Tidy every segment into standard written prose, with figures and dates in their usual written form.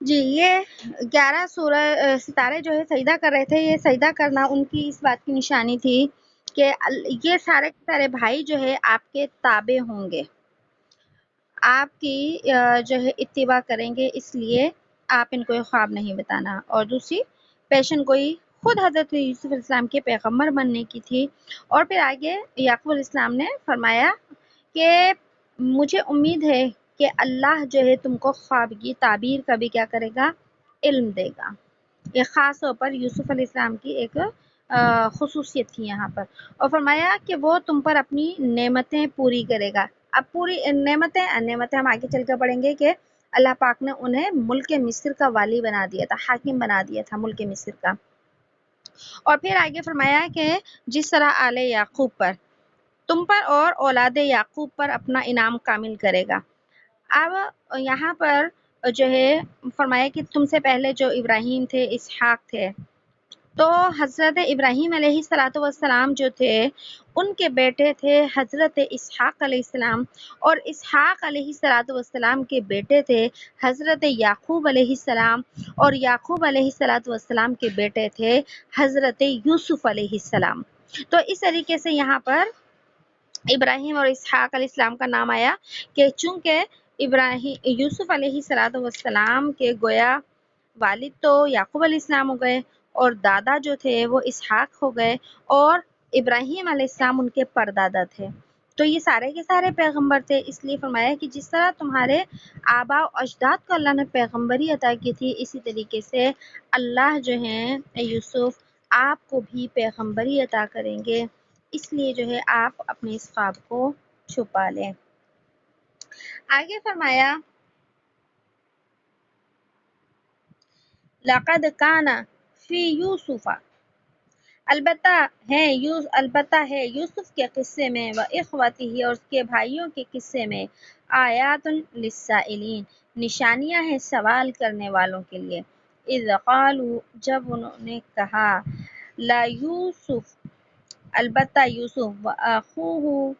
جی، یہ 11 ستارے جو ہے سجدہ کر رہے تھے. یہ سجدہ کرنا ان کی اس بات کی نشانی تھی کہ یہ سارے کے سارے بھائی جو ہے آپ کے تابع ہوں گے، آپ کی جو ہے اتباع کریں گے، اس لیے آپ ان کو یہ خواب نہیں بتانا. اور دوسری پیشن گوئی خود حضرت یوسف علیہ السلام کے پیغمبر بننے کی تھی. اور پھر آگے یعقوب علیہ السلام نے فرمایا کہ مجھے امید ہے کہ اللہ جو ہے تم کو خواب کی تعبیر کا بھی کیا کرے گا، علم دے گا. یہ خاص طور پر یوسف علیہ السلام کی ایک خصوصیت تھی یہاں پر. اور فرمایا کہ وہ تم پر اپنی نعمتیں پوری کرے گا. اب پوری نعمتیں ہم آگے چل کر پڑھیں گے کہ اللہ پاک نے انہیں ملک مصر کا والی بنا دیا تھا، حاکم بنا دیا تھا ملک مصر کا. اور پھر آگے فرمایا کہ جس طرح آل یعقوب پر، تم پر اور اولاد یعقوب پر اپنا انعام کامل کرے گا. اب یہاں پر جو ہے فرمایا کہ تم سے پہلے جو ابراہیم تھے، اسحاق تھے، تو حضرت ابراہیم علیہ السلام جو تھے ان کے بیٹے تھے حضرت اسحاق علیہ السلام، اور اسحاق علیہ السلام کے بیٹے تھے حضرت یعقوب علیہ السلام، اور یعقوب علیہ السلام کے بیٹے تھے حضرت یوسف علیہ السلام. تو اس طریقے سے یہاں پر ابراہیم اور اسحاق علیہ السلام کا نام آیا کہ چونکہ یوسف علیہ السلام کے گویا والد تو یعقوب علیہ السلام ہو گئے، اور دادا جو تھے وہ اسحاق ہو گئے، اور ابراہیم علیہ السلام ان کے پردادا تھے. تو یہ سارے کے سارے پیغمبر تھے. اس لیے فرمایا کہ جس طرح تمہارے آباء و اجداد کو اللہ نے پیغمبری عطا کی تھی، اسی طریقے سے اللہ جو ہیں یوسف آپ کو بھی پیغمبری عطا کریں گے. اس لیے جو ہے آپ اپنے اس خواب کو چھپا لیں. آگے فرمایا لقد کان فی یوسف، البتہ ہے یوسف کے قصے میں، و اخوتہ اور اس کے بھائیوں کے قصے میں، آیات للسائلین نشانیاں ہیں سوال کرنے والوں کے لیے. اذ قالوا جب انہوں نے کہا، لا یوسف البتہ یوسف، و اخوہ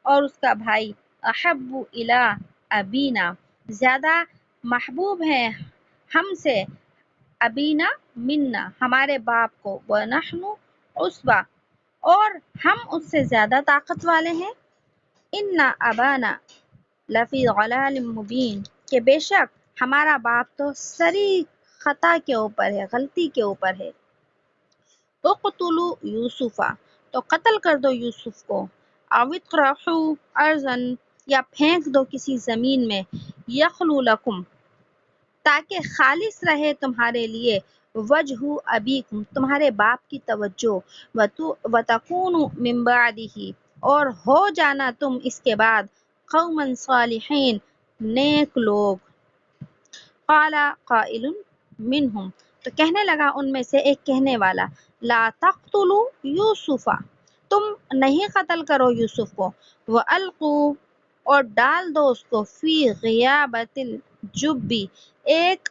اور اس کا بھائی، احب الی ابینا زیادہ محبوب ہیں ہم سے، ابینا منا ہمارے باپ کو، ونحن عصبہ اور ہم اس سے زیادہ طاقت والے ہیں، ان ابانا لفی ضلال مبین کہ بے شک ہمارا باپ تو سری خطا کے اوپر ہے، غلطی کے اوپر ہے. اقتلوا یوسفا تو قتل کر دو یوسف کو، او اطرحوا ارضا یا پھینک دو کسی زمین میں، یخلو لکم تاکہ خالص رہے تمہارے لیے، وجہ ابیکم تمہارے باپ کی توجہ، وتکونوا من بعدہ اور ہو جانا تم اس کے بعد، قوما صالحین نیک لوگ. قال قائل منہم تو کہنے لگا ان میں سے ایک کہنے والا، لا تقتلوا یوسفا تم نہیں قتل کرو یوسف کو، وَأَلْقُوا اور ڈال دو اس کو، فی غیابت الجبی ایک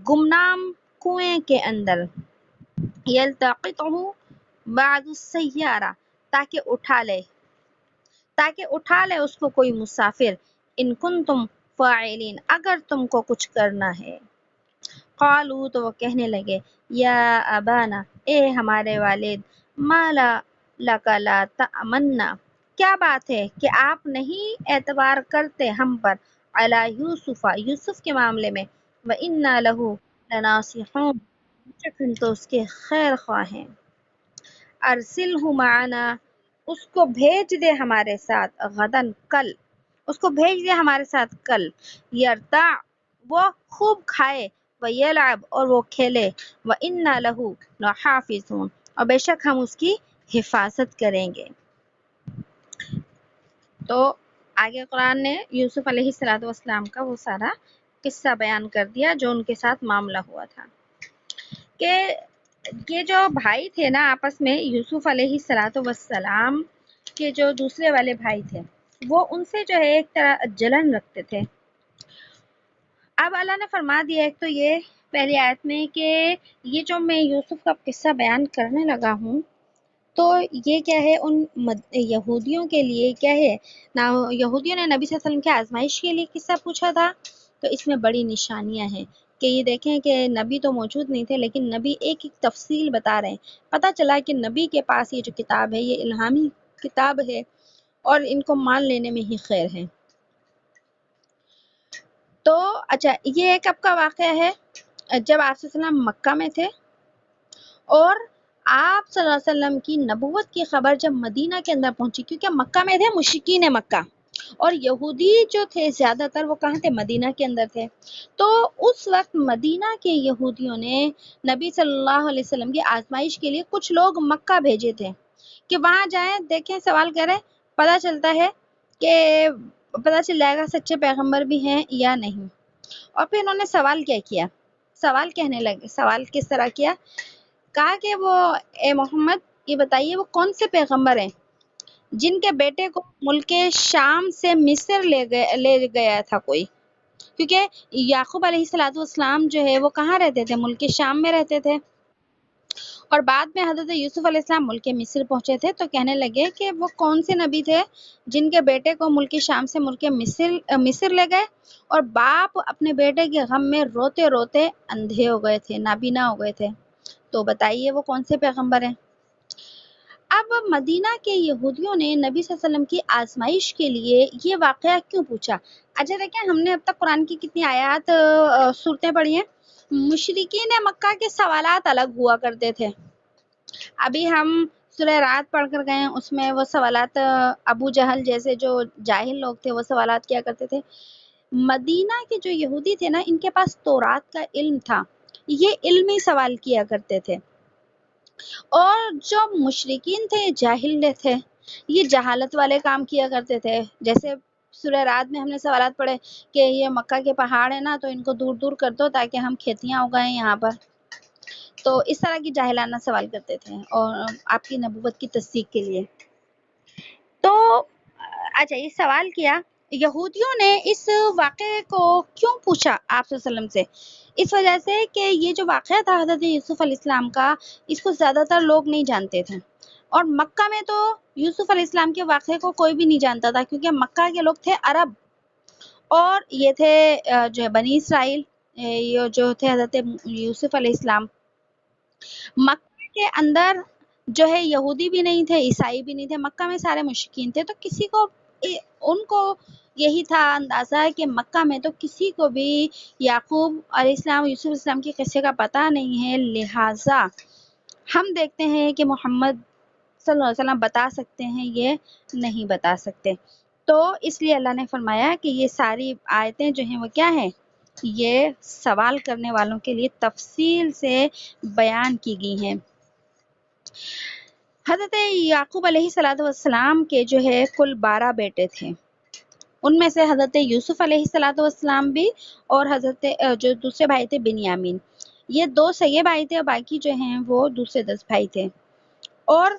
گمنام کنویں کے اندر، یلتقطہ بعض السیارہ تاکہ اٹھا لے اس کو کوئی مسافر، ان کنتم فاعلین اگر تم کو کچھ کرنا ہے. قالوا تو وہ کہنے لگے، یا ابانا اے ہمارے والد، ما لک لا تأمنا کیا بات ہے کہ آپ نہیں اعتبار کرتے ہم پر، علی یوسف یوسف کے معاملے میں، وَإِنَّا لَهُ لَنَاصِحُونَ بے ہم تو اس کے خیر خواہ ہیں. ارسلہ معنا اس کو بھیج دے ہمارے ساتھ، غدن کل اس کو بھیج دے ہمارے ساتھ کل، یرتع وہ خوب کھائے، ویلعب اور وہ کھیلے، وَإِنَّا لَهُ لَحَافِظُونَ اور بے شک ہم اس کی حفاظت کریں گے. تو آگے قرآن نے یوسف علیہ السلام کا وہ سارا قصہ بیان کر دیا جو ان کے ساتھ معاملہ ہوا تھا، کہ یہ جو بھائی تھے نا آپس میں، یوسف علیہ السلام کے جو دوسرے والے بھائی تھے وہ ان سے جو ہے ایک طرح جلن رکھتے تھے. اب اللہ نے فرما دیا ایک تو یہ پہلی آیت میں کہ یہ جو میں یوسف کا قصہ بیان کرنے لگا ہوں تو یہ کیا ہے، ان یہودیوں کے لیے کیا ہے نا، یہودیوں نے نبی صلی اللہ علیہ وسلم کی آزمائش کے لیے قصہ پوچھا تھا، تو اس میں بڑی نشانیاں ہیں کہ یہ دیکھیں کہ نبی تو موجود نہیں تھے، لیکن نبی ایک ایک تفصیل بتا رہے ہیں۔ پتہ چلا کہ نبی کے پاس یہ جو کتاب ہے یہ الہامی کتاب ہے اور ان کو مان لینے میں ہی خیر ہے۔ تو اچھا، یہ ایک اب کا واقعہ ہے جب آپ صلی اللہ علیہ وسلم مکہ میں تھے، اور آپ صلی اللہ علیہ وسلم کی نبوت کی خبر جب مدینہ کے اندر پہنچی، کیونکہ مکہ میں تھے مشرکین مکہ، اور یہودی جو تھے زیادہ تر وہ کہاں تھے؟ مدینہ کے اندر تھے۔ تو اس وقت مدینہ کے یہودیوں نے نبی صلی اللہ علیہ وسلم کی آزمائش کے لیے کچھ لوگ مکہ بھیجے تھے کہ وہاں جائیں، دیکھیں، سوال کریں، پتہ چلتا ہے کہ پتہ چل جائے گا سچے پیغمبر بھی ہیں یا نہیں۔ اور پھر انہوں نے سوال کیا کیا؟ سوال کہنے لگے، سوال کس طرح کیا؟ کہا کہ وہ اے محمد یہ بتائیے وہ کون سے پیغمبر ہیں جن کے بیٹے کو ملک شام سے مصر لے گیا تھا کوئی؟ کیونکہ یعقوب علیہ السلام جو ہے وہ کہاں رہتے تھے؟ ملک شام میں رہتے تھے، اور بعد میں حضرت یوسف علیہ السلام ملک مصر پہنچے تھے۔ تو کہنے لگے کہ وہ کون سے نبی تھے جن کے بیٹے کو ملک شام سے ملک مصر لے گئے، اور باپ اپنے بیٹے کے غم میں روتے روتے اندھے ہو گئے تھے، نابینا ہو گئے تھے۔ تو بتائیے وہ کون سے پیغمبر ہیں؟ اب مدینہ کے یہودیوں نے نبی صلی اللہ علیہ وسلم کی آزمائش کے لیے یہ واقعہ کیوں پوچھا؟ اچھا دیکھیں، ہم نے اب تک قرآن کی کتنی آیات صورتیں پڑھی ہیں۔ مشرکین مکہ کے سوالات الگ ہوا کرتے تھے۔ ابھی ہم سورہ رات پڑھ کر گئے، اس میں وہ سوالات ابو جہل جیسے جو جاہل لوگ تھے وہ سوالات کیا کرتے تھے۔ مدینہ کے جو یہودی تھے نا، ان کے پاس تورات کا علم تھا، یہ علمی سوال کیا کرتے تھے، اور جو مشرکین تھے یہ جاہل تھے، یہ جہالت والے کام کیا کرتے تھے۔ جیسے سورہ رات میں ہم نے سوالات پڑھے کہ یہ مکہ کے پہاڑ ہیں نا، تو ان کو دور دور کر دو تاکہ ہم کھیتیاں اگائیں یہاں پر۔ تو اس طرح کی جاہلانہ سوال کرتے تھے اور آپ کی نبوت کی تصدیق کے لیے۔ تو اچھا، یہ سوال کیا، یہودیوں نے اس واقعے کو کیوں پوچھا آپ صلی اللہ علیہ وسلم سے؟ اس وجہ سے کہ یہ جو واقعہ تھا حضرت یوسف علیہ السلام کا، اس کو زیادہ تر لوگ نہیں جانتے تھے، اور مکہ میں تو یوسف علیہ السلام کے واقعے کو کوئی بھی نہیں جانتا تھا، کیونکہ مکہ کے لوگ تھے عرب، اور یہ تھے جو ہے بنی اسرائیل، یہ جو تھے حضرت یوسف علیہ السلام۔ مکہ کے اندر جو ہے یہودی بھی نہیں تھے، عیسائی بھی نہیں تھے، مکہ میں سارے مشرکین تھے۔ تو کسی کو ان کو یہی تھا اندازہ ہے کہ مکہ میں تو کسی کو بھی یعقوب علیہ السلام، یوسف علیہ السلام کے قصے کا پتہ نہیں ہے، لہٰذا ہم دیکھتے ہیں کہ محمد صلی اللہ علیہ وسلم بتا سکتے ہیں، یہ نہیں بتا سکتے۔ تو اس لیے اللہ نے فرمایا کہ یہ ساری آیتیں جو ہیں وہ کیا ہیں؟ یہ سوال کرنے والوں کے لیے تفصیل سے بیان کی گئی ہیں۔ حضرت یعقوب علیہ السلام کے جو ہے کل 12 بیٹے تھے، ان میں سے حضرت یوسف علیہ السلام بھی، اور حضرت جو دوسرے بھائی تھے بنیامین، یہ 2 سگے بھائی تھے، اور باقی جو ہیں وہ دوسرے 10 بھائی تھے، اور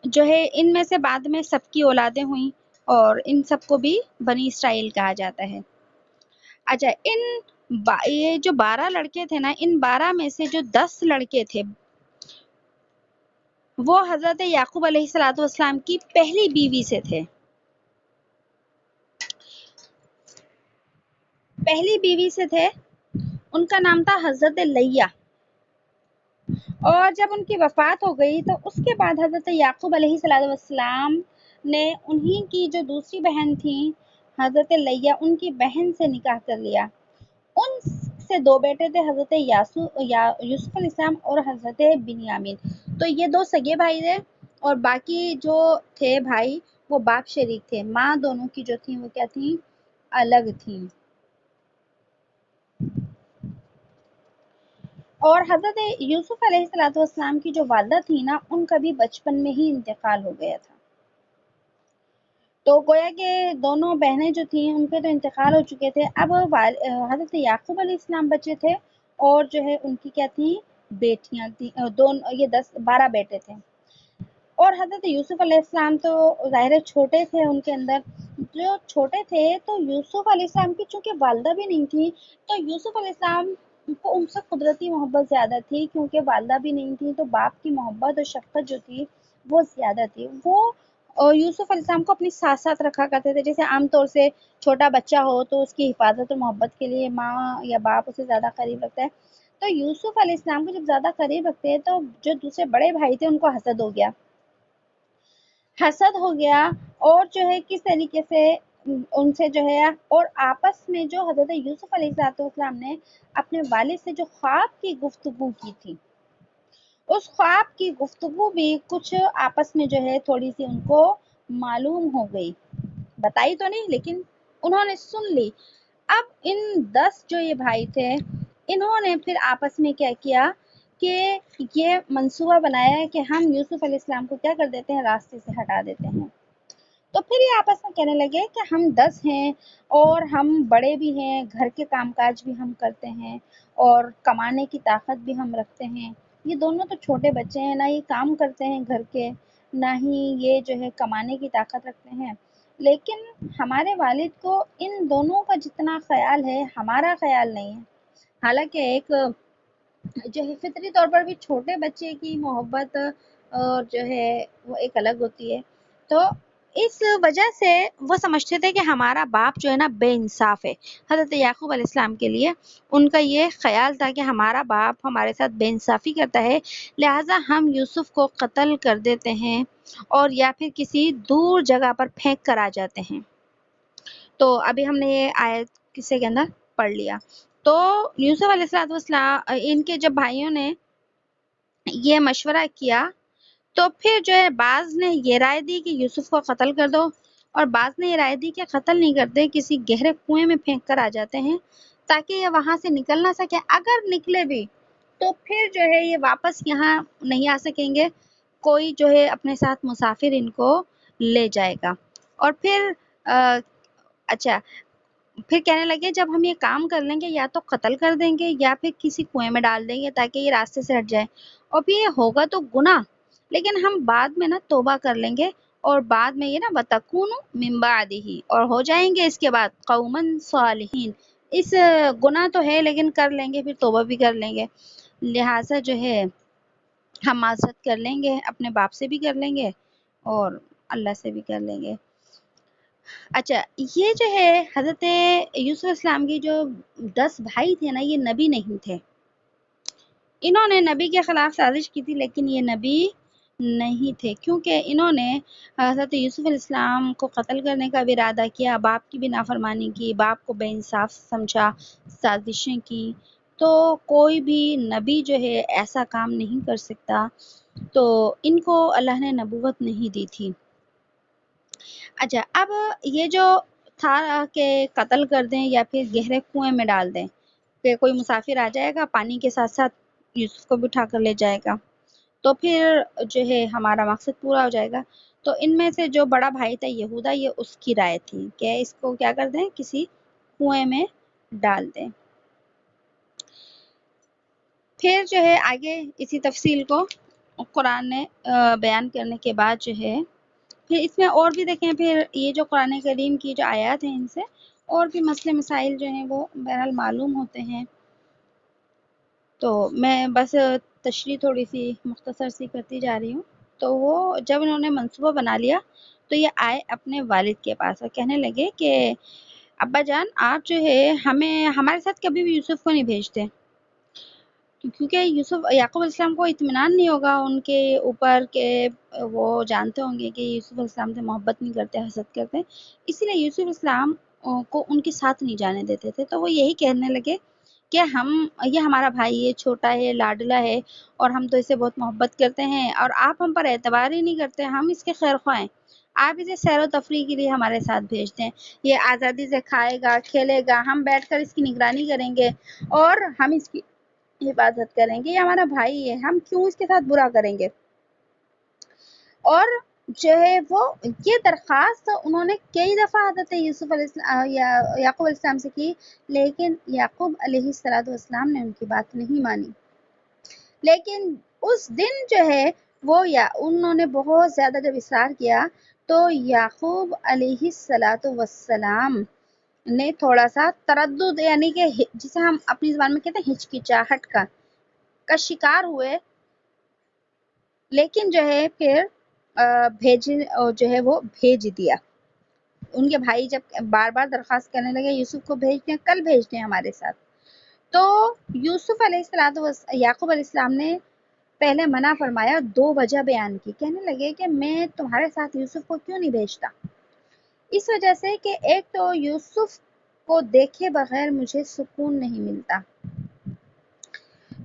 جو ہے ان میں سے بعد میں سب کی اولادیں ہوئیں، اور ان سب کو بھی بنی اسرائیل کہا جاتا ہے۔ اچھا، یہ جو 12 لڑکے تھے نا، ان 12 میں سے جو 10 لڑکے تھے وہ حضرت یعقوب علیہ السلام کی پہلی بیوی سے تھے۔ پہلی بیوی سے تھے، ان کا نام تھا حضرت لیہ، اور جب ان کی وفات ہو گئی تو اس کے بعد حضرت یعقوب علیہ السلام نے انہی کی جو دوسری بہن تھی حضرت لیہ، ان کی بہن سے نکاح کر لیا۔ ان سے 2 بیٹے تھے، حضرت یوسف علیہ السلام اور حضرت بنیامین۔ تو یہ 2 سگے بھائی تھے، اور باقی جو تھے بھائی وہ باپ شریک تھے، ماں دونوں کی جو تھیں وہ کیا تھیں؟ الگ تھیں۔ اور حضرت یوسف علیہ السلام کی جو والدہ تھی نا، ان کا بھی بچپن میں ہی انتقال ہو گیا تھا۔ تو گویا کہ دونوں بہنیں جو تھیں ان کے تو انتقال ہو چکے تھے، اب حضرت یعقوب علیہ السلام بچے تھے، اور جو ہے ان کی کیا تھیں؟ بیٹیاں تھیں، یہ 12 بیٹے تھے۔ اور حضرت یوسف علیہ السلام تو ظاہر چھوٹے تھے، ان کے اندر جو چھوٹے تھے، تو یوسف علیہ السلام کی چونکہ والدہ بھی نہیں تھی، تو یوسف علیہ السلام کو ان سے قدرتی محبت زیادہ تھی، کیونکہ والدہ بھی نہیں تھی، تو باپ کی محبت اور شفقت جو تھی وہ زیادہ تھی۔ وہ اور یوسف علیہ السلام کو اپنی ساتھ ساتھ رکھا کرتے تھے. جیسے عام طور سے چھوٹا بچہ ہو تو اس کی حفاظت اور محبت کے لیے ماں یا باپ اسے زیادہ قریب رکھتا ہے. تو یوسف علیہ السلام کو جب زیادہ قریب رکھتے ہیں تو جو دوسرے بڑے بھائی تھے ان کو حسد ہو گیا. اور جو ہے کس طریقے سے ان سے جو ہے اور آپس میں جو حضرت یوسف علیہ السلام نے اپنے والد سے جو خواب کی گفتگو کی تھی، اس خواب کی گفتگو بھی کچھ آپس میں جو ہے تھوڑی سی ان کو معلوم ہو گئی، بتائی تو نہیں لیکن انہوں نے سن لی. اب ان 10 جو یہ بھائی تھے انہوں نے پھر آپس میں کیا کیا کہ یہ منصوبہ بنایا ہے کہ ہم یوسف علیہ السلام کو کیا کر دیتے ہیں، راستے سے ہٹا دیتے ہیں. تو پھر یہ آپس میں کہنے لگے کہ ہم 10 ہیں اور ہم بڑے بھی ہیں، گھر کے کام کاج بھی ہم کرتے ہیں اور کمانے کی طاقت بھی ہم رکھتے ہیں. یہ دونوں تو چھوٹے بچے ہیں، نہ یہ کام کرتے ہیں گھر کے، نہ ہی یہ جو ہے کمانے کی طاقت رکھتے ہیں. لیکن ہمارے والد کو ان دونوں کا جتنا خیال ہے ہمارا خیال نہیں ہے. حالانکہ ایک جو ہے فطری طور پر بھی چھوٹے بچے کی محبت اور جو ہے وہ ایک الگ ہوتی ہے. تو اس وجہ سے وہ سمجھتے تھے کہ ہمارا باپ جو ہے نا بے انصاف ہے. حضرت یعقوب علیہ السلام کے لیے ان کا یہ خیال تھا کہ ہمارا باپ ہمارے ساتھ بے انصافی کرتا ہے، لہٰذا ہم یوسف کو قتل کر دیتے ہیں اور یا پھر کسی دور جگہ پر پھینک کر آ جاتے ہیں. تو ابھی ہم نے یہ آیت قصے کے اندر پڑھ لیا. تو یوسف علیہ السلام ان کے جب بھائیوں نے یہ مشورہ کیا تو پھر جو ہے بعض نے یہ رائے دی کہ یوسف کو قتل کر دو اور بعض نے یہ رائے دی کہ قتل نہیں کرتے، کسی گہرے کنویں میں پھینک کر آ جاتے ہیں تاکہ یہ وہاں سے نکل نہ سکے. اگر نکلے بھی تو پھر جو ہے یہ واپس یہاں نہیں آ سکیں گے، کوئی جو ہے اپنے ساتھ مسافر ان کو لے جائے گا. اور پھر اچھا پھر کہنے لگے جب ہم یہ کام کر لیں گے یا تو قتل کر دیں گے یا پھر کسی کنویں میں ڈال دیں گے تاکہ یہ راستے سے ہٹ جائے، اور پھر یہ ہوگا تو گناہ، لیکن ہم بعد میں نا توبہ کر لیں گے اور بعد میں یہ نا وَتَكُونُ مِن بَعْدِهِ اور ہو جائیں گے اس کے بعد قومًا صالحین. اس گناہ تو ہے لیکن کر لیں گے، پھر توبہ بھی کر لیں گے، لہٰذا جو ہے ہم معذرت کر لیں گے، اپنے باپ سے بھی کر لیں گے اور اللہ سے بھی کر لیں گے. اچھا یہ جو ہے حضرت یوسف علیہ السلام کی جو 10 بھائی تھے نا یہ نبی نہیں تھے. انہوں نے نبی کے خلاف سازش کی تھی لیکن یہ نبی نہیں تھے، کیونکہ انہوں نے حضرت یوسف علیہ السلام کو قتل کرنے کا بھی ارادہ کیا، باپ کی بھی نافرمانی کی، باپ کو بے انصاف سمجھا، سازشیں کی. تو کوئی بھی نبی جو ہے ایسا کام نہیں کر سکتا، تو ان کو اللہ نے نبوت نہیں دی تھی. اچھا اب یہ جو تھا کہ قتل کر دیں یا پھر گہرے کنویں میں ڈال دیں کہ کوئی مسافر آ جائے گا پانی کے ساتھ ساتھ یوسف کو بھی اٹھا کر لے جائے گا تو پھر جو ہے ہمارا مقصد پورا ہو جائے گا. تو ان میں سے جو بڑا بھائی تھا یہودا، یہ اس کی رائے تھی کہ اس کو کیا کر دیں، کسی کنویں میں ڈال دیں. پھر جو ہے آگے اسی تفصیل کو قرآن نے بیان کرنے کے بعد جو ہے پھر اس میں اور بھی دیکھیں، پھر یہ جو قرآن کریم کی جو آیات ہیں ان سے اور بھی مسئلے مسائل جو ہیں وہ بہرحال معلوم ہوتے ہیں. تو میں بس تشریح تھوڑی سی مختصر سی کرتی جا رہی ہوں. تو وہ جب انہوں نے منصوبہ بنا لیا تو یہ آئے اپنے والد کے پاس اور کہنے لگے کہ ابا جان آپ جو ہے ہمارے ساتھ کبھی بھی یوسف کو نہیں بھیجتے، کیونکہ یعقوب علیہ السلام کو اطمینان نہیں ہوگا ان کے اوپر کہ وہ جانتے ہوں گے کہ یوسف علیہ السلام سے محبت نہیں کرتے، حسد کرتے، اسی لیے یوسف علیہ السلام کو ان کے ساتھ نہیں جانے دیتے تھے. تو وہ یہی کہنے لگے کہ یہ ہمارا بھائی ہے، چھوٹا ہے، لاڈلا ہے اور ہم تو اسے بہت محبت کرتے ہیں اور آپ ہم پر اعتبار ہی نہیں کرتے، ہم اس کے خیر خواہ ہیں، آپ اسے سیر و تفریح کے لیے ہمارے ساتھ بھیجتے ہیں، یہ آزادی سے کھائے گا کھیلے گا، ہم بیٹھ کر اس کی نگرانی کریں گے اور ہم اس کی حفاظت کریں گے، یہ ہمارا بھائی ہے، ہم کیوں اس کے ساتھ برا کریں گے. اور جو ہے وہ یہ درخواست انہوں نے کئی دفعہ حضرت یوسف یعقوب علیہ السلام سے کی، لیکن یعقوب علیہ السلام نے ان کی بات نہیں مانی. لیکن اس دن جو ہے وہ انہوں نے بہت زیادہ جب اصرار کیا تو یعقوب علیہ السلام نے تھوڑا سا تردد، یعنی کہ جسے ہم اپنی زبان میں کہتے ہیں ہچکچاہٹ کا شکار ہوئے، لیکن جو ہے پھر جو ہے وہ بھیج دیا. ان کے بھائی جب بار بار درخواست کرنے لگے یوسف کو بھیج دیں، کل بھیج دیں ہمارے ساتھ، تو یوسف یعقوب علیہ السلام نے پہلے منع فرمایا، 2 وجہ بیان کی. کہنے لگے کہ میں تمہارے ساتھ یوسف کو کیوں نہیں بھیجتا؟ اس وجہ سے کہ ایک تو یوسف کو دیکھے بغیر مجھے سکون نہیں ملتا،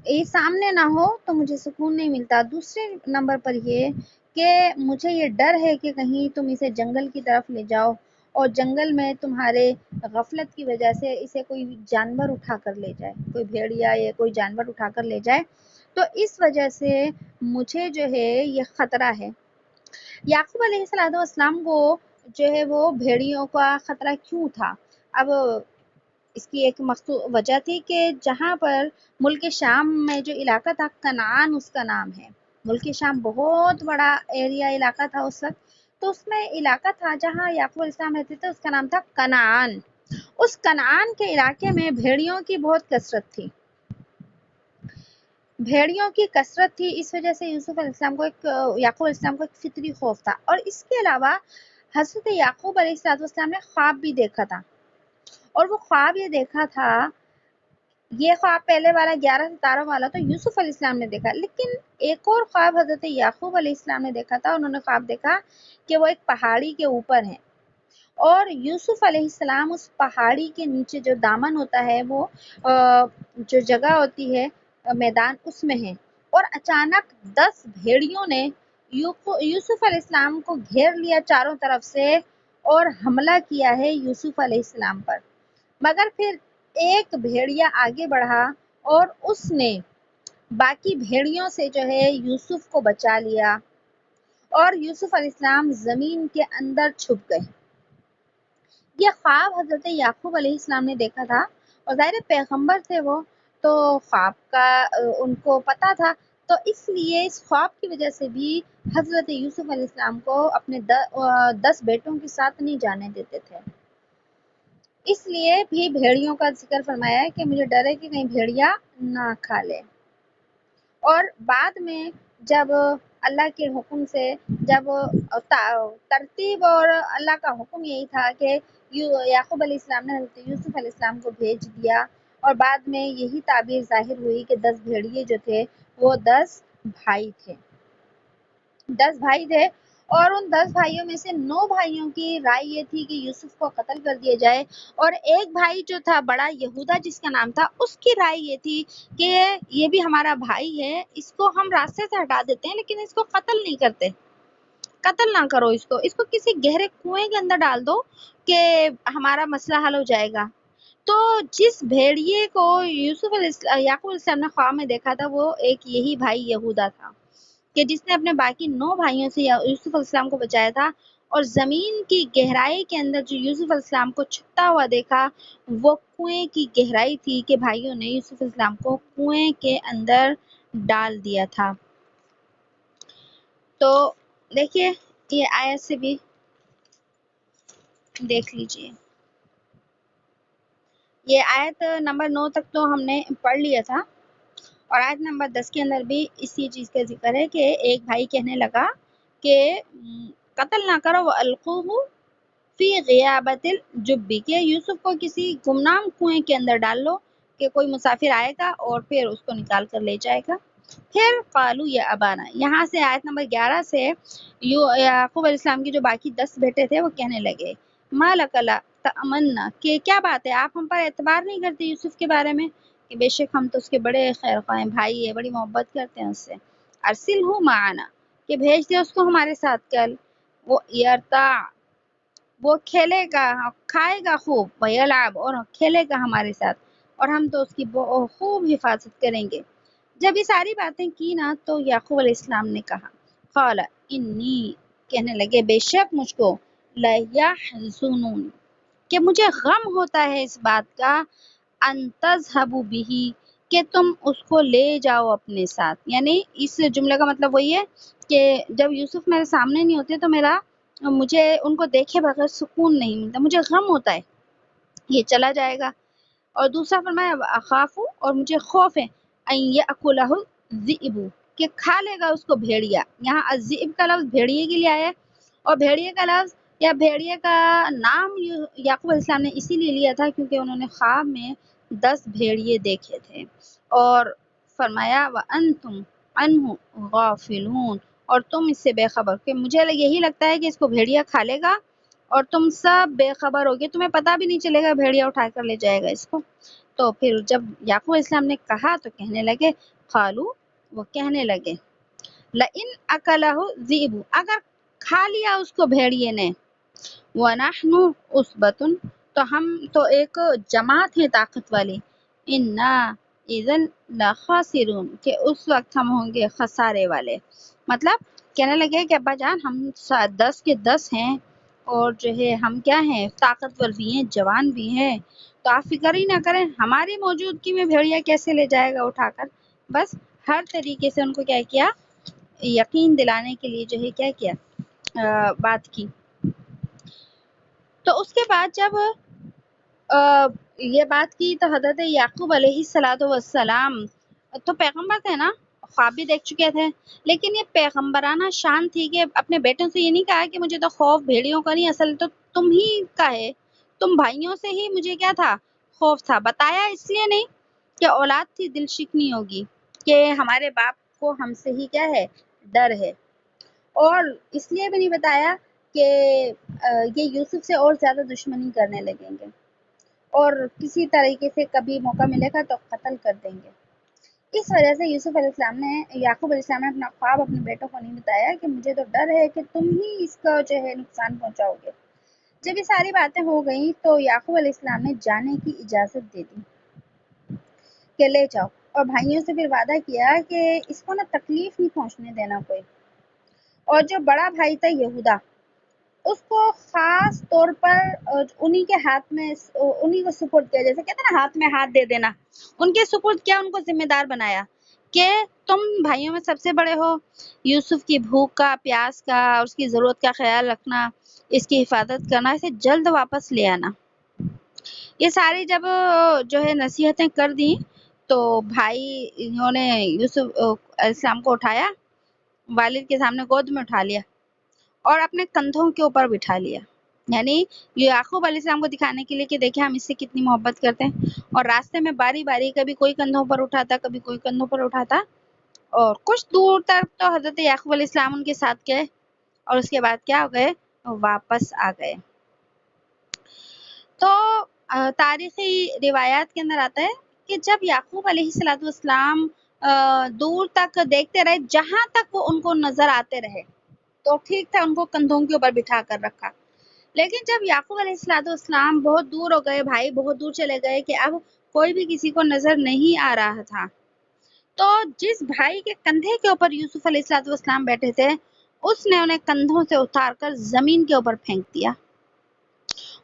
یہ سامنے نہ ہو تو مجھے سکون نہیں ملتا. دوسرے نمبر پر یہ کہ مجھے یہ ڈر ہے کہ کہیں تم اسے جنگل کی طرف لے جاؤ اور جنگل میں تمہارے غفلت کی وجہ سے اسے کوئی جانور اٹھا کر لے جائے، کوئی بھیڑیا یا کوئی جانور اٹھا کر لے جائے، تو اس وجہ سے مجھے جو ہے یہ خطرہ ہے. یعقوب علیہ السلام کو جو ہے وہ بھیڑیوں کا خطرہ کیوں تھا؟ اب اس کی ایک وجہ تھی کہ جہاں پر ملک شام میں جو علاقہ تھا، کنعان اس کا نام ہے. ملک شام بہت بڑا ایریا علاقہ تھا اس وقت، تو اس میں علاقہ تھا جہاں یعقوب علیہ السلام رہتے تھے، اس کا نام تھا کنعان. اس کنعان کے علاقے میں بھیڑیوں کی بہت کثرت تھی، بھیڑیوں کی کثرت تھی. اس وجہ سے یعقوب علیہ السلام کو ایک فطری خوف تھا. اور اس کے علاوہ حضرت یعقوب علیہ السلام نے خواب بھی دیکھا تھا، اور وہ خواب یہ دیکھا تھا، یہ خواب پہلے والا 11 ستاروں والا تو یوسف علیہ السلام نے دیکھا، لیکن ایک اور خواب حضرت یعقوب علیہ السلام نے دیکھا تھا. انہوں نے خواب دیکھا کہ وہ ایک پہاڑی کے اوپر ہیں، اور یوسف علیہ السلام اس پہاڑی کے نیچے جو دامن ہوتا ہے، وہ جو جگہ ہوتی ہے میدان، اس میں ہے. اور اچانک 10 بھیڑیوں نے یوسف علیہ السلام کو گھیر لیا چاروں طرف سے اور حملہ کیا ہے یوسف علیہ السلام پر. مگر پھر ایک بھیڑیا آگے بڑھا اور اس نے باقی بھیڑیوں سے جو ہے یوسف کو بچا لیا، اور یوسف علیہ السلام زمین کے اندر چھپ گئے. یہ خواب حضرت یعقوب علیہ السلام نے دیکھا تھا، اور ظاہر پیغمبر تھے وہ، تو خواب کا ان کو پتا تھا، تو اس لیے اس خواب کی وجہ سے بھی حضرت یوسف علیہ السلام کو اپنے 10 بیٹوں کے ساتھ نہیں جانے دیتے تھے. اس لیے بھی بھیڑیوں کا ذکر فرمایا ہے کہ مجھے ڈر ہے کہ کہیں بھیڑیا نہ کھا لے. اور بعد میں جب اللہ کے حکم سے، جب ترتیب اور اللہ کا حکم یہی تھا کہ یعقوب علیہ السلام نے حضرت یوسف علیہ السلام کو بھیج دیا، اور بعد میں یہی تعبیر ظاہر ہوئی کہ 10 بھیڑیے جو تھے وہ 10 بھائی تھے. 10 بھائی تھے، اور ان 10 بھائیوں میں سے 9 بھائیوں کی رائے یہ تھی کہ یوسف کو قتل کر دیا جائے، اور ایک بھائی جو تھا بڑا یہودا جس کا نام تھا، اس کی رائے یہ تھی کہ یہ بھی ہمارا بھائی ہے، اس کو ہم راستے سے ہٹا دیتے ہیں لیکن اس کو قتل نہیں کرتے، قتل نہ کرو، اس کو کسی گہرے کنویں کے اندر ڈال دو کہ ہمارا مسئلہ حل ہو جائے گا. تو جس بھیڑیے کو یعقوب علیہ السلام نے خواب میں دیکھا تھا، وہ ایک یہی بھائی یہودا تھا کہ جس نے اپنے باقی 9 بھائیوں سے یوسف علیہ السلام کو بچایا تھا. اور زمین کی گہرائی کے اندر جو یوسف علیہ السلام کو چھپتا ہوا دیکھا، وہ کنویں کی گہرائی تھی کہ بھائیوں نے یوسف علیہ السلام کو کنویں کے اندر ڈال دیا تھا. تو دیکھیے یہ آیت سے بھی دیکھ لیجئے، یہ آیت نمبر 9 تک تو ہم نے پڑھ لیا تھا، اور آیت نمبر 10 کے اندر بھی اسی چیز کا ذکر ہے کہ ایک بھائی کہنے لگا کہ قتل نہ کرو، وَأَلْقُوهُ فی غیابت الجب، کہ یوسف کو کسی گمنام کنویں کے اندر ڈال لو کہ کوئی مسافر آئے گا اور پھر اس کو نکال کر لے جائے گا. پھر قالوا یا ابانا، یہاں سے آیت نمبر 11 سے یعقوب علیہ السلام کے جو باقی 10 بیٹے تھے وہ کہنے لگے، ما لک لا تأمنا، کہ کیا بات ہے آپ ہم پر اعتبار نہیں کرتے یوسف کے بارے میں، کہ بے شک ہم تو اس کے بڑے خیر خواہ بھائی ہیں، بڑی محبت کرتے ہیں اس سے. ارسلہ معنا، کہ بھیج دے اس کو ہمارے ساتھ کل، وہ یرتع، وہ کھیلے گا، کھائے گا خوب، ویلعب، اور کھیلے گا ہمارے ساتھ، اور ہم تو اس کی خوب حفاظت کریں گے. جب یہ ساری باتیں کی نا، تو یعقوب علیہ السلام نے کہا، قال انی، کہنے لگے بے شک مجھ کو، لیحزننی، کہ مجھے غم ہوتا ہے اس بات کا، ان تذهبوا به، کہ تم اس کو لے جاؤ اپنے ساتھ. یعنی اس جملے کا مطلب وہی ہے کہ جب یوسف میرے سامنے نہیں ہوتے تو مجھے ان کو دیکھے بغیر سکون نہیں ملتا، مجھے غم ہوتا ہے یہ چلا جائے گا. اور دوسرا فرمایا اخاف، اور مجھے خوف ہے، ان یاکلہ الذئب، کہ کھا لے گا اس کو بھیڑیا. یہاں الذئب کا لفظ بھیڑیے کے لیے آیا ہے، اور بھیڑیے کا لفظ یا بھیڑیے کا نام یعقوب علیہ السلام نے اسی لیے لیا تھا کیونکہ انہوں نے خواب میں 10 بھیڑیے دیکھے تھے، اور فرمایا وَأَنْتُمْ عَنْهُ غَافِلُونَ، اور تم اس سے بے خبر، کہ مجھے یہی لگتا ہے کہ اس کو بھیڑیا کھا لے گا اور تم سب بے خبر ہوگے، تمہیں پتہ بھی نہیں چلے گا، بھیڑیا اٹھا کر لے جائے گا اس کو. تو پھر جب یعقوب علیہ السلام نے کہا تو کہنے لگے قالو، وہ کہنے لگے لئن اکلہ ذئب، اگر کھا لیا اس کو بھیڑیے نے، ونحن عصبۃ، تو ہم تو ایک جماعت ہے طاقت والی، انا اذن لخاسرون، کہ اس وقت ہم ہوں گے خسارے والے. مطلب کہنے لگے کہ ابا جان ہم 10 کے 10 ہیں، اور جو ہے ہم کیا ہیں، طاقتور بھی ہیں، جوان بھی ہیں، تو آپ فکر ہی نہ کریں، ہماری موجودگی میں بھیڑیا کیسے لے جائے گا اٹھا کر. بس ہر طریقے سے ان کو کیا کیا، یقین دلانے کے لیے جو ہے کیا کیا، بات کی. تو اس کے بعد جب یہ بات کی تو حضرت یعقوب علیہ الصلوۃ والسلام تو پیغمبر تھے نا، خواب بھی دیکھ چکے تھے، لیکن یہ پیغمبرانہ شان تھی کہ اپنے بیٹوں سے یہ نہیں کہا کہ مجھے تو خوف بھیڑیوں کا نہیں، اصل تو تم ہی کا ہے، تم بھائیوں سے ہی مجھے کیا تھا، خوف تھا. بتایا اس لیے نہیں کہ اولاد تھی دل شکنی ہوگی، کہ ہمارے باپ کو ہم سے ہی کیا ہے، ڈر ہے، اور اس لیے بھی نہیں بتایا کہ یہ یوسف سے اور زیادہ دشمنی کرنے لگیں گے اور کسی طریقے سے کبھی موقع ملے گا تو قتل کر دیں گے. اس وجہ سے یوسف علیہ السلام نے، یعقوب علیہ السلام نے اپنا خواب اپنے بیٹوں کو نہیں بتایا کہ مجھے تو ڈر ہے کہ تم ہی اس کا جو ہے نقصان پہنچاؤ گے. جب یہ ساری باتیں ہو گئیں تو یعقوب علیہ السلام نے جانے کی اجازت دے دی کہ لے جاؤ، اور بھائیوں سے پھر وعدہ کیا کہ اس کو نا تکلیف نہیں پہنچنے دینا کوئی. اور جو بڑا بھائی تھا یہودا، اس کو خاص طور پر انہی کے ہاتھ میں، انہی کو سپرد کیا، جیسے کہتے ہیں نا ہاتھ میں ہاتھ دے دینا، ان کے سپرد کیا، ان کو ذمہ دار بنایا کہ تم بھائیوں میں سب سے بڑے ہو، یوسف کی بھوک کا، پیاس کا، اس کی ضرورت کا خیال رکھنا، اس کی حفاظت کرنا، اسے جلد واپس لے آنا. یہ ساری جب جو ہے نصیحتیں کر دی تو بھائی انہوں نے یوسف علیہ السلام کو اٹھایا، والد کے سامنے گود میں اٹھا لیا اور اپنے کندھوں کے اوپر بٹھا لیا، یعنی یعقوب علیہ السلام کو دکھانے کے لیے کہ دیکھیں ہم اس سے کتنی محبت کرتے ہیں. اور راستے میں باری باری کبھی کوئی کندھوں پر اٹھاتا، کبھی کوئی کندھوں پر اٹھاتا، اور کچھ دور تک تو حضرت یعقوب علیہ السلام ان کے ساتھ گئے، اور اس کے بعد کیا ہو گئے، واپس آ گئے. تو تاریخی روایات کے اندر آتا ہے کہ جب یعقوب علیہ السلام دور تک دیکھتے رہے، جہاں تک وہ ان کو نظر آتے رہے تو ٹھیک تھا، ان کو کندھوں کے اوپر بٹھا کر رکھا. لیکن جب یعقوب علیہ السلام بہت دور ہو گئے، بھائی بہت دور چلے گئے کہ اب کوئی بھی کسی کو نظر نہیں آ رہا تھا، تو جس بھائی کے کندھے کے اوپر یوسف علیہ السلام بیٹھے تھے، اس نے انہیں کندھوں سے اتار کر زمین کے اوپر پھینک دیا،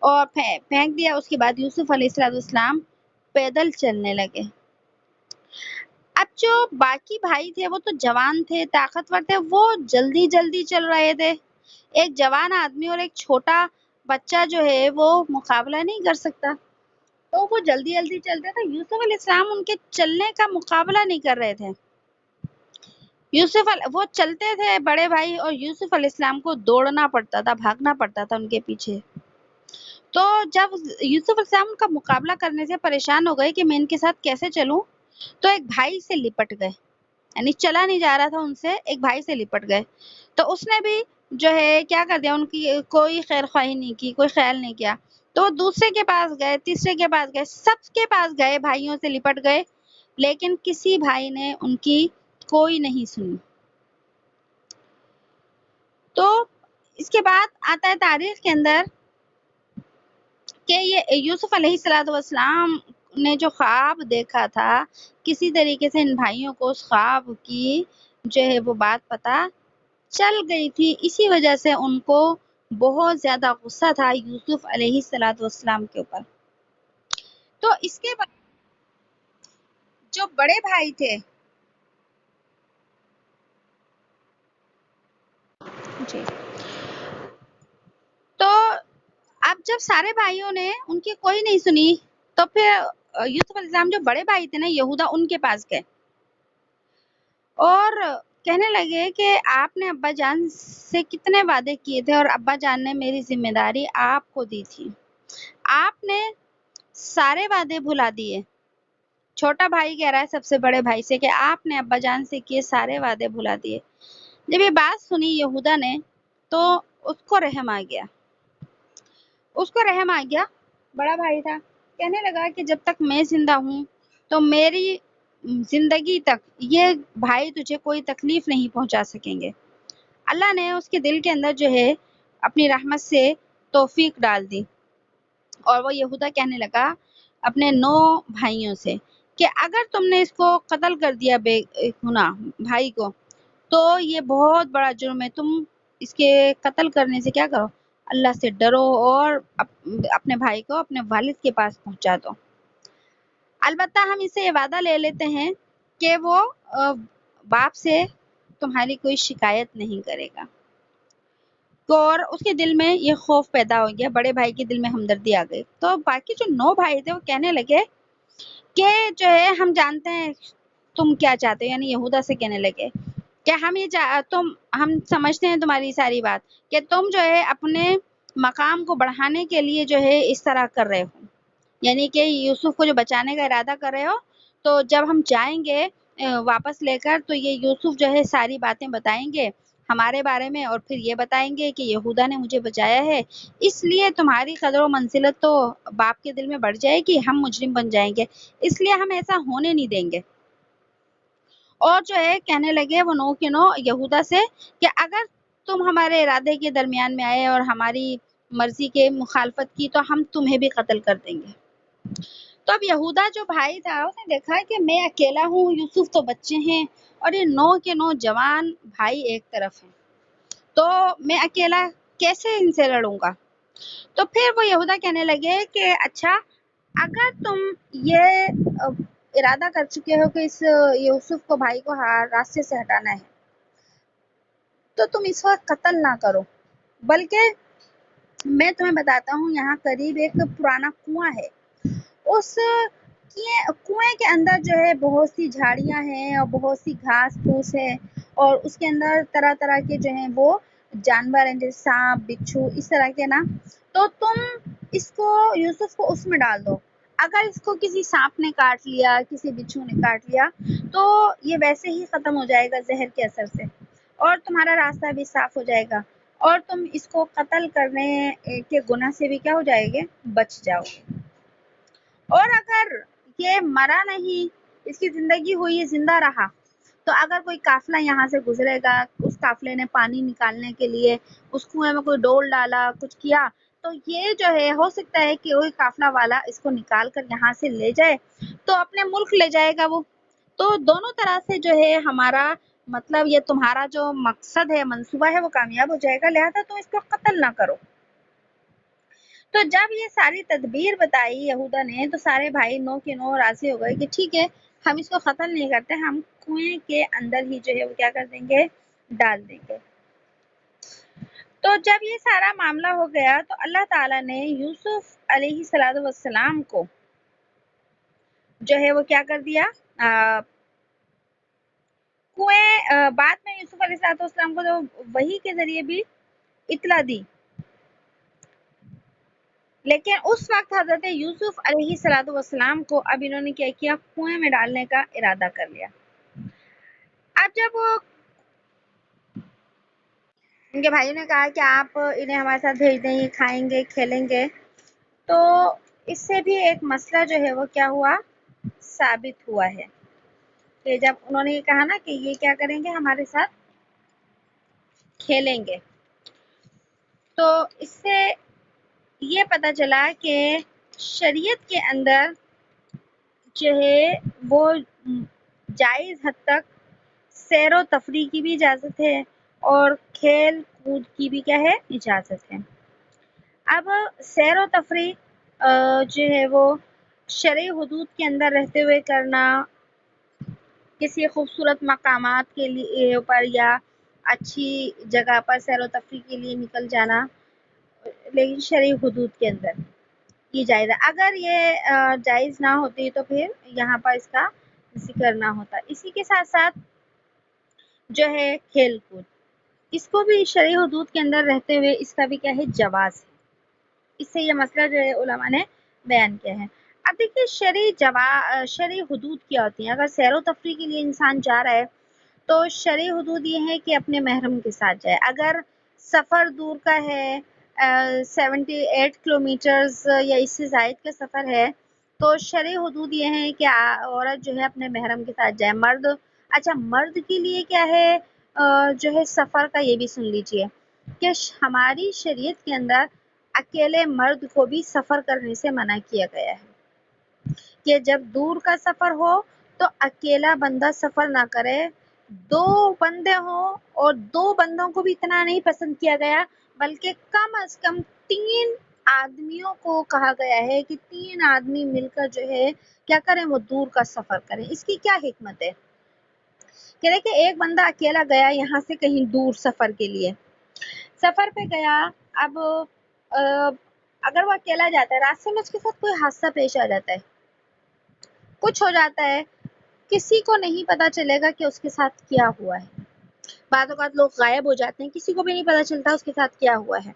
اور پھینک دیا. اس کے بعد یوسف علیہ السلام پیدل چلنے لگے. اب جو باقی بھائی تھے وہ تو جوان تھے، طاقتور تھے، وہ جلدی جلدی چل رہے تھے. ایک جوان آدمی اور ایک چھوٹا بچہ جو ہے وہ مقابلہ نہیں کر سکتا، تو وہ جلدی جلدی چلتے تھے. یوسف علیہ السلام ان کے چلنے کا مقابلہ نہیں کر رہے تھے. وہ چلتے تھے بڑے بھائی، اور یوسف علیہ السلام کو دوڑنا پڑتا تھا، بھاگنا پڑتا تھا ان کے پیچھے. تو جب یوسف علیہ السلام کا مقابلہ کرنے سے پریشان ہو گئے کہ میں ان کے ساتھ کیسے چلوں، تو ایک بھائی سے لپٹ گئے، یعنی چلا نہیں جا رہا تھا ان سے، ایک بھائی سے لپٹ گئے. تو اس نے بھی جو ہے کیا کر دیا، ان کی کوئی خیر خواہی نہیں کی، کوئی خیال نہیں کیا. تو دوسرے کے پاس گئے، تیسرے کے پاس گئے، سب کے پاس گئے، بھائیوں سے لپٹ گئے، لیکن کسی بھائی نے ان کی کوئی نہیں سنی. تو اس کے بعد آتا ہے تاریخ کے اندر کہ یہ یوسف علیہ السلام نے جو خواب دیکھا تھا، کسی طریقے سے ان بھائیوں کو اس خواب کی جو ہے وہ بات پتہ چل گئی تھی، اسی وجہ سے ان کو بہت زیادہ غصہ تھا یوسف علیہ السلام کے اوپر. تو اس کے بعد جو بڑے بھائی تھے، جی، تو اب جب سارے بھائیوں نے ان کی کوئی نہیں سنی، تو پھر یوسف علیہ السلام جو بڑے بھائی تھے نا یہودا، ان کے پاس گئے، اور کہنے لگے کہ آپ نے ابا جان سے کتنے وعدے کیے تھے اور ابا جان نے میری ذمہ داری آپ کو دی تھی، آپ نے سارے وعدے بھلا دیے۔ چھوٹا بھائی کہہ رہا ہے سب سے بڑے بھائی سے کہ آپ نے ابا جان سے کیے سارے وعدے بھلا دیے۔ جب یہ بات سنی یہودا نے تو اس کو رحم آ گیا، بڑا بھائی تھا، کہنے لگا کہ جب تک میں زندہ ہوں تو میری زندگی تک یہ بھائی تجھے کوئی تکلیف نہیں پہنچا سکیں گے۔ اللہ نے اس کے دل کے اندر جو ہے اپنی رحمت سے توفیق ڈال دی، اور وہ یہودا کہنے لگا اپنے 9 بھائیوں سے کہ اگر تم نے اس کو قتل کر دیا بے گناہ بھائی کو تو یہ بہت بڑا جرم ہے، تم اس کے قتل کرنے سے کیا کرو، اللہ سے ڈرو اور اپنے بھائی کو اپنے والد کے پاس پہنچا دو۔ البتہ ہم اسے یہ وعدہ لے لیتے ہیں کہ وہ باپ سے تمہاری کوئی شکایت نہیں کرے گا۔ اور اس کے دل میں یہ خوف پیدا ہو گیا، بڑے بھائی کے دل میں ہمدردی آ گئی۔ تو باقی جو 9 بھائی تھے وہ کہنے لگے کہ جو ہے ہم جانتے ہیں تم کیا چاہتے ہو، یعنی یہودا سے کہنے لگے کہ ہم سمجھتے ہیں تمہاری ساری بات کہ تم جو ہے اپنے مقام کو بڑھانے کے لیے جو ہے اس طرح کر رہے ہو، یعنی کہ یوسف کو جو بچانے کا ارادہ کر رہے ہو، تو جب ہم جائیں گے واپس لے کر تو یہ یوسف جو ہے ساری باتیں بتائیں گے ہمارے بارے میں، اور پھر یہ بتائیں گے کہ یہودا نے مجھے بچایا ہے، اس لیے تمہاری قدر و منزلت تو باپ کے دل میں بڑھ جائے گی، ہم مجرم بن جائیں گے، اس لیے ہم ایسا ہونے نہیں دیں گے۔ اور جو ہے کہنے لگے وہ 9 کے 9 یہودا سے کہ اگر تم ہمارے ارادے کے درمیان میں آئے اور ہماری مرضی کے مخالفت کی تو ہم تمہیں بھی قتل کر دیں گے۔ تو اب یہودا جو بھائی تھا اس نے دیکھا کہ میں اکیلا ہوں، یوسف تو بچے ہیں اور یہ 9 کے 9 جوان بھائی ایک طرف ہیں، تو میں اکیلا کیسے ان سے لڑوں گا۔ تو پھر وہ یہودا کہنے لگے کہ اچھا اگر تم یہ ارادہ کر چکے ہو کہ اس یوسف کو بھائی کو راستے سے ہٹانا ہے تو تم اس وقت قتل نہ کرو، بلکہ میں تمہیں بتاتا ہوں یہاں قریب ایک پرانا کنواں ہے، اس کنویں کے اندر جو ہے بہت سی جھاڑیاں ہیں اور بہت سی گھاس پھوس ہے، اور اس کے اندر طرح طرح کے جو ہیں وہ جانور ہیں جیسے سانپ بچھو اس طرح کے نا، تو تم اس کو یوسف کو اس میں ڈال دو، اگر اس کو کسی سانپ نے کاٹ لیا کسی بچھو نے کاٹ لیا تو یہ ویسے ہی ختم ہو جائے گا زہر کے اثر سے، اور تمہارا راستہ بھی صاف ہو جائے گا اور تم اس کو قتل کرنے کے گناہ سے بھی کیا ہو جائے گے، بچ جاؤ گے۔ اور اگر یہ مرا نہیں، اس کی زندگی ہوئی زندہ رہا، تو اگر کوئی قافلہ یہاں سے گزرے گا، اس قافلے نے پانی نکالنے کے لیے اس کنویں میں کوئی ڈول ڈالا کچھ کیا تو یہ جو ہے ہو سکتا ہے کہ کوئی قافلہ والا اس کو نکال کر یہاں سے لے جائے تو اپنے ملک لے جائے گا وہ، تو دونوں طرح سے جو ہے ہمارا مطلب یہ تمہارا جو مقصد ہے منصوبہ ہے وہ کامیاب ہو جائے گا، لہذا تم اس کو قتل نہ کرو۔ تو جب یہ ساری تدبیر بتائی یہودا نے تو سارے بھائی 9 کے 9 راضی ہو گئے کہ ٹھیک ہے ہم اس کو قتل نہیں کرتے، ہم کنویں کے اندر ہی جو ہے وہ کیا کر دیں گے، ڈال دیں گے۔ تو جب یہ سارا معاملہ ہو گیا تو اللہ تعالیٰ نے یوسف علیہ السلام کو جو ہے وہ کیا کر دیا، کنویں بعد میں یوسف علیہ السلام کو جو وحی کے ذریعے بھی اطلاع دی، لیکن اس وقت حضرت یوسف علیہ السلام کو اب انہوں نے کیا کیا، کنویں میں ڈالنے کا ارادہ کر لیا۔ اب جب وہ ان کے بھائیوں نے کہا کہ آپ انہیں ہمارے ساتھ بھیج دیں، یہ کھائیں گے کھیلیں گے، تو اس سے بھی ایک مسئلہ جو ہے وہ کیا ہوا، ثابت ہوا ہے کہ جب انہوں نے یہ کہا نا کہ یہ کیا کریں گے، ہمارے ساتھ کھیلیں گے، تو اس سے یہ پتہ چلا کہ شریعت کے اندر جو ہے وہ جائز حد تک سیر و تفریح کی بھی اجازت ہے اور کھیل کود کی بھی کیا ہے، اجازت ہے۔ اب سیر و تفریح جو ہے وہ شرعی حدود کے اندر رہتے ہوئے کرنا، کسی خوبصورت مقامات کے لیے پر یا اچھی جگہ پر سیر و تفریح کے لیے نکل جانا، لیکن شرعی حدود کے اندر یہ جائز ہے۔ اگر یہ جائز نہ ہوتی تو پھر یہاں پر اس کا ذکر نہ ہوتا۔ اسی کے ساتھ ساتھ جو ہے کھیل کود، اس کو بھی شرعی حدود کے اندر رہتے ہوئے اس کا بھی کیا ہے جواز ہے۔ اس سے یہ مسئلہ جو ہے علماء نے بیان کیا ہے۔ اب دیکھیے شرعی حدود کیا ہوتی ہیں۔ اگر سیر و تفریح کے لیے انسان جا رہا ہے تو شرعی حدود یہ ہے کہ اپنے محرم کے ساتھ جائے۔ اگر سفر دور کا ہے 78 کلومیٹرز یا اس سے زائد کا سفر ہے تو شرعی حدود یہ ہے کہ عورت جو ہے اپنے محرم کے ساتھ جائے۔ مرد کے لیے کیا ہے جو ہے سفر کا، یہ بھی سن لیجئے کہ ہماری شریعت کے اندر اکیلے مرد کو بھی سفر کرنے سے منع کیا گیا ہے کہ جب دور کا سفر ہو تو اکیلا بندہ سفر نہ کرے، 2 بندے ہوں، اور 2 بندوں کو بھی اتنا نہیں پسند کیا گیا بلکہ کم از کم 3 آدمیوں کو کہا گیا ہے کہ 3 آدمی مل کر جو ہے کیا کریں، وہ دور کا سفر کریں۔ اس کی کیا حکمت ہے کہ دیکھیں ایک بندہ اکیلا گیا یہاں سے کہیں دور سفر کے لیے، سفر پہ گیا، اب اگر وہ اکیلا جاتا ہے، راستے میں اس کے ساتھ کوئی حادثہ پیش آ جاتا ہے، کچھ ہو جاتا ہے، کسی کو نہیں پتا چلے گا کہ اس کے ساتھ کیا ہوا ہے۔ بعض اوقات لوگ غائب ہو جاتے ہیں، کسی کو بھی نہیں پتا چلتا اس کے ساتھ کیا ہوا ہے۔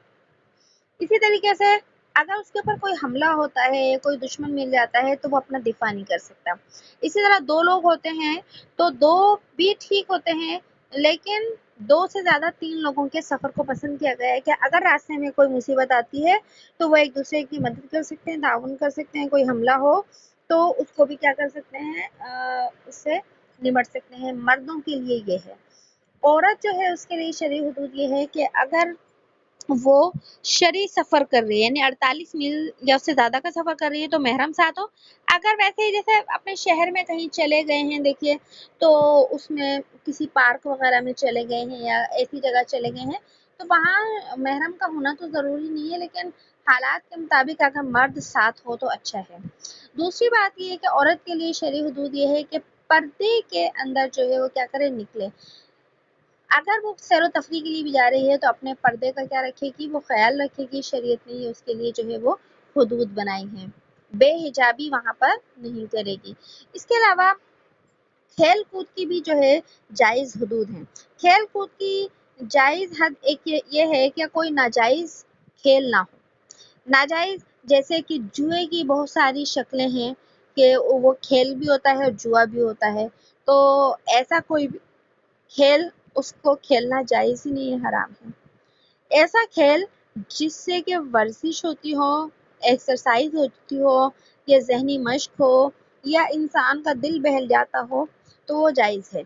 اسی طریقے سے اگر اس کے اوپر کوئی حملہ ہوتا ہے، کوئی دشمن مل جاتا ہے تو وہ اپنا دفاع نہیں کر سکتا۔ اسی طرح 2 لوگ ہوتے ہیں تو 2 بھی ٹھیک ہوتے ہیں، لیکن 2 سے زیادہ 3 لوگوں کے سفر کو پسند کیا گیا ہے کہ اگر راستے میں کوئی مصیبت آتی ہے تو وہ ایک دوسرے کی مدد کر سکتے ہیں، تعاون کر سکتے ہیں، کوئی حملہ ہو تو اس کو بھی کیا کر سکتے ہیں، اس سے نمٹ سکتے ہیں۔ مردوں کے لیے یہ ہے۔ عورت جو ہے اس کے لیے شرعی حدود یہ ہے کہ اگر وہ شرعی سفر کر رہی ہے، یعنی 48 میل یا اس سے زیادہ کا سفر کر رہی ہے تو محرم ساتھ ہو۔ اگر ویسے ہی جیسے اپنے شہر میں کہیں چلے گئے ہیں دیکھیے تو اس میں کسی پارک وغیرہ میں چلے گئے ہیں یا ایسی جگہ چلے گئے ہیں تو وہاں محرم کا ہونا تو ضروری نہیں ہے، لیکن حالات کے مطابق اگر مرد ساتھ ہو تو اچھا ہے۔ دوسری بات یہ ہے کہ عورت کے لیے شرعی حدود یہ ہے کہ پردے کے اندر جو ہے وہ کیا کرے، نکلے۔ اگر وہ سیر و تفریح کے لیے بھی جا رہی ہے تو اپنے پردے کا کیا رکھے گی، وہ خیال رکھے گی، شریعت نے اس کے لیے جو ہے وہ حدود بنائی ہیں، بے حجابی وہاں پر نہیں کرے گی۔ اس کے علاوہ کھیل کود کی بھی جو ہے جائز حدود ہیں۔ کھیل کود کی جائز حد ایک یہ ہے کہ کوئی ناجائز کھیل نہ ہو۔ ناجائز جیسے کہ جوئے کی بہت ساری شکلیں ہیں کہ وہ کھیل بھی ہوتا ہے اور جوا بھی ہوتا ہے، تو ایسا کوئی بھی کھیل اس کو کھیلنا جائز ہی نہیں ہے، حرام ہے۔ ایسا کھیل جس سے کہ ورزش ہوتی ہو، ایکسرسائز ہوتی ہو، یا ذہنی مشق ہو، یا انسان کا دل بہل جاتا ہو تو وہ جائز ہے۔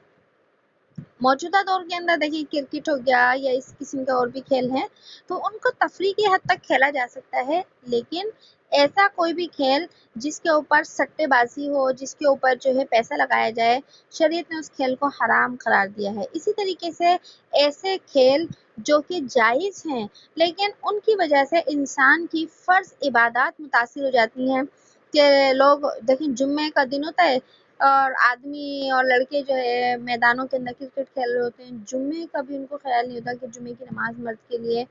موجودہ دور کے اندر دیکھیے کرکٹ ہو گیا یا اس قسم کے اور بھی کھیل ہیں تو ان کو تفریح کی حد تک کھیلا جا سکتا ہے، لیکن ایسا کوئی بھی کھیل جس کے اوپر سٹے بازی ہو، جس کے اوپر جو ہے پیسہ لگایا جائے، شریعت نے اس کھیل کو حرام قرار دیا ہے۔ اسی طریقے سے ایسے کھیل جو کہ جائز ہیں لیکن ان کی وجہ سے انسان کی فرض عبادات متاثر ہو جاتی ہیں کہ لوگ دیکھیں جمعے کا دن ہوتا ہے اور آدمی اور لڑکے جو ہے میدانوں کے اندر کرکٹ کھیل رہے ہوتے ہیں، جمعے کا بھی ان کو خیال نہیں ہوتا کہ جمعے کی نماز مرد کے لیے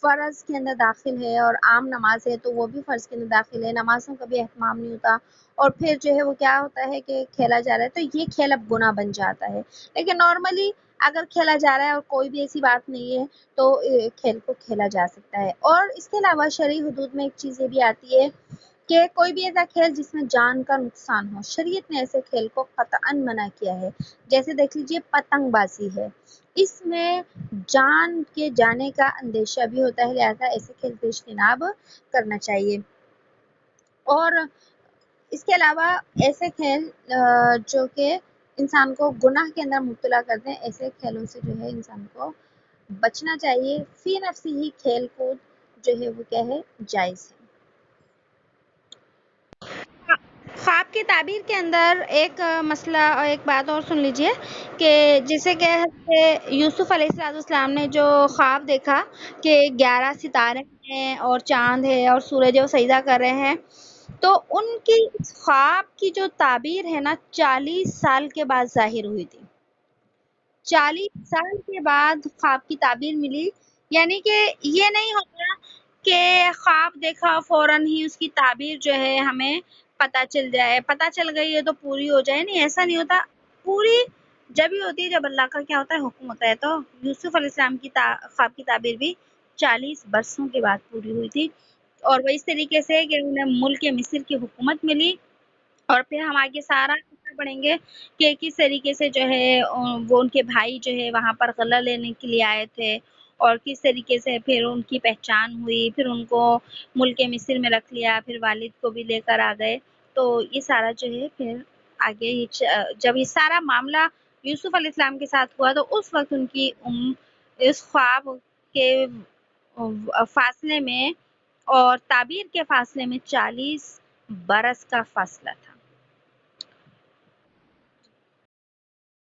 فرض کے اندر داخل ہے اور عام نماز ہے تو وہ بھی فرض کے اندر داخل ہے، نمازوں کا بھی اہتمام نہیں ہوتا، اور پھر جو ہے وہ کیا ہوتا ہے کہ کھیلا جا رہا ہے تو یہ کھیل اب گناہ بن جاتا ہے۔ لیکن نارملی اگر کھیلا جا رہا ہے اور کوئی بھی ایسی بات نہیں ہے تو کھیل کو کھیلا جا سکتا ہے۔ اور اس کے علاوہ شرعی حدود میں ایک چیز یہ بھی آتی ہے کہ کوئی بھی ایسا کھیل جس میں جان کا نقصان ہو، شریعت نے ایسے کھیل کو قطعاً منع کیا ہے۔ جیسے دیکھ لیجئے پتنگ بازی ہے، اس میں جان کے جانے کا اندیشہ بھی ہوتا ہے، لہذا ایسے کھیل سے اجتناب کرنا چاہیے۔ اور اس کے علاوہ ایسے کھیل جو کہ انسان کو گناہ کے اندر مبتلا کرتے ہیں، ایسے کھیلوں سے جو ہے انسان کو بچنا چاہیے۔ فی نفسی ہی کھیل کود جو ہے وہ کیا ہے، جائز ہے۔ خواب کی تعبیر کے اندر ایک مسئلہ اور ایک بات اور سن لیجئے کہ جسے کہ حضرت یوسف علیہ السلام نے جو خواب دیکھا کہ 11 ستارے ہیں اور چاند ہے اور سورج وہ سجدہ کر رہے ہیں، تو ان کی اس خواب کی جو تعبیر ہے نا 40 سال کے بعد ظاہر ہوئی تھی۔ 40 سال کے بعد خواب کی تعبیر ملی، یعنی کہ یہ نہیں ہوتا کہ خواب دیکھا فوراً ہی اس کی تعبیر جو ہے ہمیں پتہ چل جائے، پتہ چل گئی ہے تو پوری ہو جائے، نہیں ایسا نہیں ہوتا۔ پوری جب یہ ہوتی ہے جب اللہ کا کیا ہوتا ہے حکم ہوتا ہے. تو یوسف علیہ السلام کی خواب کی تعبیر بھی 40 برسوں کے بعد پوری ہوئی تھی. اور وہ اس طریقے سے کہ انہیں ملک مصر کی حکومت ملی. اور پھر ہم آگے سارا قصہ پڑھیں گے کہ کس طریقے سے جو ہے وہ ان کے بھائی جو ہے وہاں پر غلہ لینے کے لیے آئے تھے اور کس طریقے سے پھر ان کی پہچان ہوئی, پھر ان کو ملک مصر میں رکھ لیا, پھر والد کو بھی لے کر آ گئے. تو یہ سارا جو ہے پھر آگے جب یہ سارا معاملہ یوسف علیہ السلام کے ساتھ ہوا تو اس وقت ان کی اس خواب کے فاصلے میں اور تعبیر کے فاصلے میں 40 برس کا فاصلہ تھا.